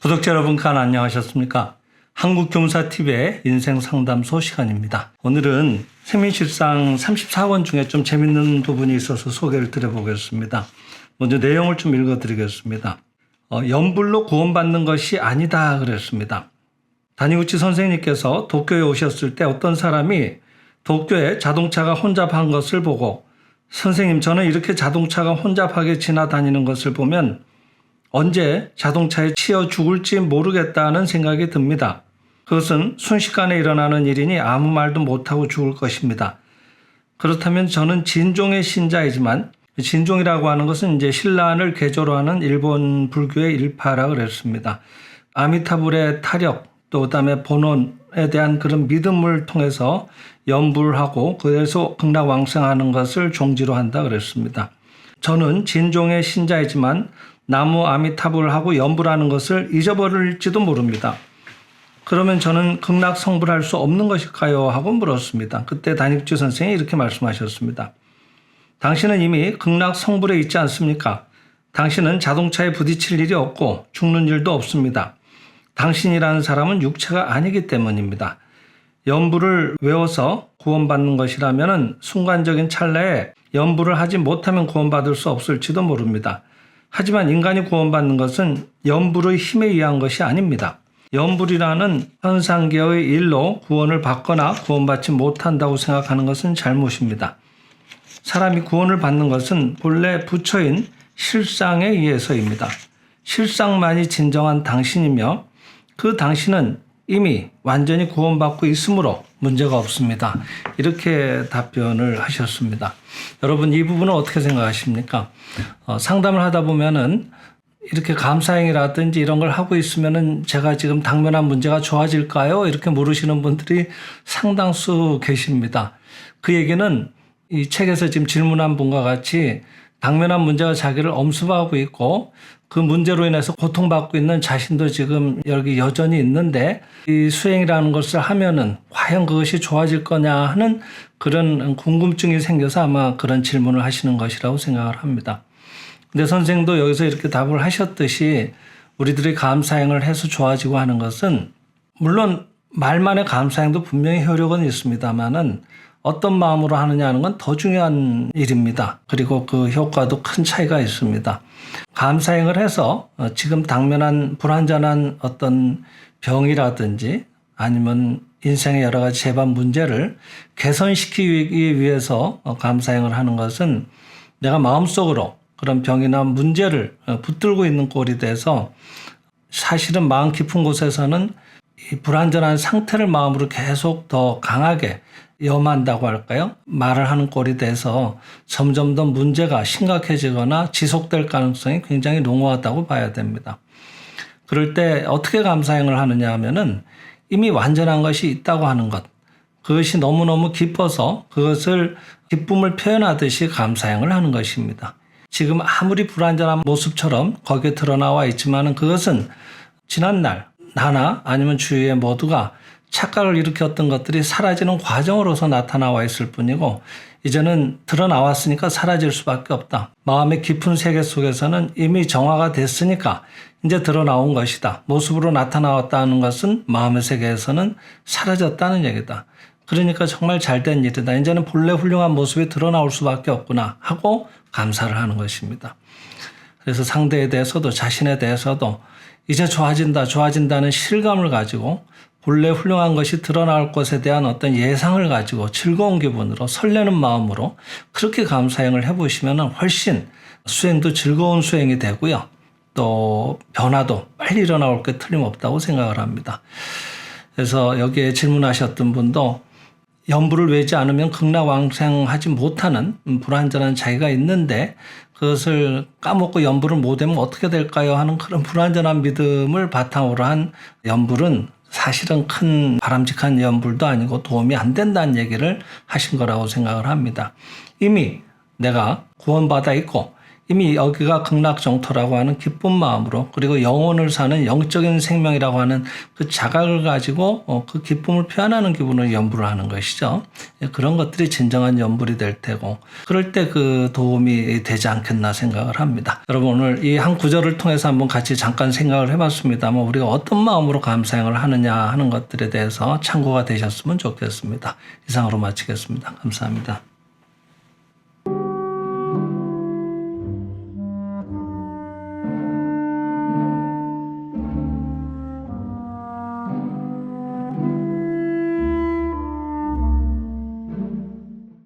구독자 여러분, 안녕하셨습니까? 한국교무사TV의 인생상담소 시간입니다. 오늘은 생민실상 34권 중에 좀 재밌는 부분이 있어서 소개를 드려보겠습니다. 먼저 내용을 좀 읽어드리겠습니다. 연불로 구원받는 것이 아니다 그랬습니다. 다니구치 선생님께서 도쿄에 오셨을 때 어떤 사람이 도쿄에 자동차가 혼잡한 것을 보고, 선생님, 저는 이렇게 자동차가 혼잡하게 지나다니는 것을 보면 언제 자동차에 치여 죽을지 모르겠다는 생각이 듭니다. 그것은 순식간에 일어나는 일이니 아무 말도 못하고 죽을 것입니다. 그렇다면 저는 진종의 신자이지만, 진종이라고 하는 것은 이제 신라를 개조로 하는 일본 불교의 일파라 그랬습니다. 아미타불의 타력, 또 그다음에 본원에 대한 그런 믿음을 통해서 연불하고 그래서 극락왕생하는 것을 종지로 한다 그랬습니다. 저는 진종의 신자이지만 나무 아미타불을 하고 연불하는 것을 잊어버릴지도 모릅니다. 그러면 저는 극락 성불할 수 없는 것일까요? 하고 물었습니다. 그때 다니구치 선생이 이렇게 말씀하셨습니다. 당신은 이미 극락 성불에 있지 않습니까? 당신은 자동차에 부딪힐 일이 없고 죽는 일도 없습니다. 당신이라는 사람은 육체가 아니기 때문입니다. 연불을 외워서 구원받는 것이라면 순간적인 찰나에 연불을 하지 못하면 구원받을 수 없을지도 모릅니다. 하지만 인간이 구원받는 것은 연불의 힘에 의한 것이 아닙니다. 연불이라는 현상계의 일로 구원을 받거나 구원받지 못한다고 생각하는 것은 잘못입니다. 사람이 구원을 받는 것은 본래 부처인 실상에 의해서입니다. 실상만이 진정한 당신이며 그 당신은 이미 완전히 구원받고 있으므로 문제가 없습니다. 이렇게 답변을 하셨습니다. 여러분, 이 부분은 어떻게 생각하십니까? 상담을 하다 보면은 이렇게 감사행위라든지 이런 걸 하고 있으면은 제가 지금 당면한 문제가 좋아질까요? 이렇게 물으시는 분들이 상당수 계십니다. 그 얘기는 이 책에서 지금 질문한 분과 같이 당면한 문제가 자기를 엄습하고 있고 그 문제로 인해서 고통받고 있는 자신도 지금 여기 여전히 있는데 이 수행이라는 것을 하면은 과연 그것이 좋아질 거냐 하는 그런 궁금증이 생겨서 아마 그런 질문을 하시는 것이라고 생각을 합니다. 근데 선생도 여기서 이렇게 답을 하셨듯이 우리들이 감사행을 해서 좋아지고 하는 것은 물론 말만의 감사행도 분명히 효력은 있습니다만은 어떤 마음으로 하느냐 하는 건 더 중요한 일입니다. 그리고 그 효과도 큰 차이가 있습니다. 감사행을 해서 지금 당면한 불완전한 어떤 병이라든지 아니면 인생의 여러 가지 재반 문제를 개선시키기 위해서 감사행을 하는 것은 내가 마음속으로 그런 병이나 문제를 붙들고 있는 꼴이 돼서 사실은 마음 깊은 곳에서는 이 불완전한 상태를 마음으로 계속 더 강하게 염한다고 할까요? 말을 하는 꼴이 돼서 점점 더 문제가 심각해지거나 지속될 가능성이 굉장히 농후하다고 봐야 됩니다. 그럴 때 어떻게 감사행을 하느냐 하면은 이미 완전한 것이 있다고 하는 것, 그것이 너무너무 기뻐서 그것을 기쁨을 표현하듯이 감사행을 하는 것입니다. 지금 아무리 불완전한 모습처럼 거기에 드러나와 있지만은 그것은 지난날 나나 아니면 주위의 모두가 착각을 일으켰던 것들이 사라지는 과정으로서 나타나와 있을 뿐이고 이제는 드러나왔으니까 사라질 수밖에 없다. 마음의 깊은 세계 속에서는 이미 정화가 됐으니까 이제 드러나온 것이다. 모습으로 나타나왔다는 것은 마음의 세계에서는 사라졌다는 얘기다. 그러니까 정말 잘된 일이다. 이제는 본래 훌륭한 모습이 드러나올 수밖에 없구나 하고 감사를 하는 것입니다. 그래서 상대에 대해서도 자신에 대해서도 이제 좋아진다는 실감을 가지고 본래 훌륭한 것이 드러날 것에 대한 어떤 예상을 가지고 즐거운 기분으로 설레는 마음으로 그렇게 감사행을 해보시면 훨씬 수행도 즐거운 수행이 되고요. 또 변화도 빨리 일어나올 게 틀림없다고 생각을 합니다. 그래서 여기에 질문하셨던 분도 연불을 외지 않으면 극락왕생하지 못하는 불완전한 자기가 있는데 그것을 까먹고 연불을 못하면 어떻게 될까요? 하는 그런 불완전한 믿음을 바탕으로 한 연불은 사실은 큰 바람직한 연불도 아니고 도움이 안 된다는 얘기를 하신 거라고 생각을 합니다. 이미 내가 구원받아 있고 이미 여기가 극락정토라고 하는 기쁜 마음으로 그리고 영혼을 사는 영적인 생명이라고 하는 그 자각을 가지고 그 기쁨을 표현하는 기분으로 연불을 하는 것이죠. 그런 것들이 진정한 연불이 될 테고 그럴 때 그 도움이 되지 않겠나 생각을 합니다. 여러분 오늘 이 한 구절을 통해서 한번 같이 잠깐 생각을 해봤습니다만 우리가 어떤 마음으로 감사행을 하느냐 하는 것들에 대해서 참고가 되셨으면 좋겠습니다. 이상으로 마치겠습니다. 감사합니다.